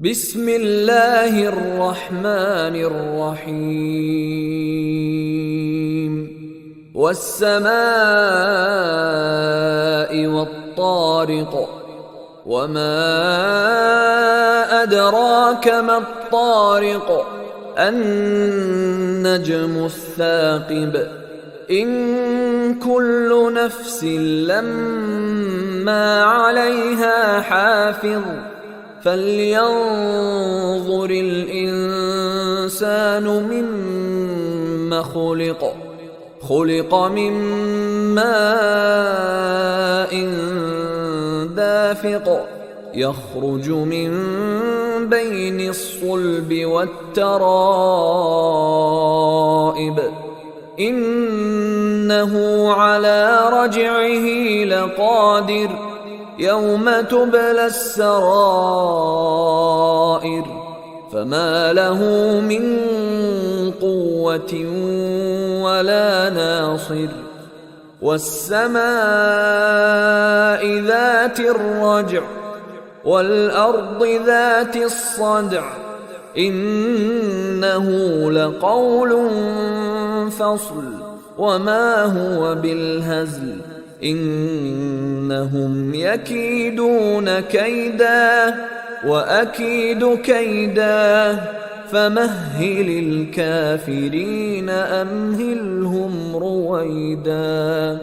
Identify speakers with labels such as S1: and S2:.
S1: بسم الله الرحمن الرحيم والسماء والطارق وما أدراك ما الطارق النجم الثاقب إن كل نفس لما عليها حافظ فلينظر الإنسان مما خلق من ماء دافق يخرج من بين الصلب والترائب إنه على رجعه لقادر يوم تبلى السرائر فما له من قوة ولا ناصر والسماء ذات الرجع والأرض ذات الصدع إنه لقول فصل وما هو بالهزل إنهم يكيدون كيدا وأكيد كيدا فمهل الكافرين أمهلهم رويدا.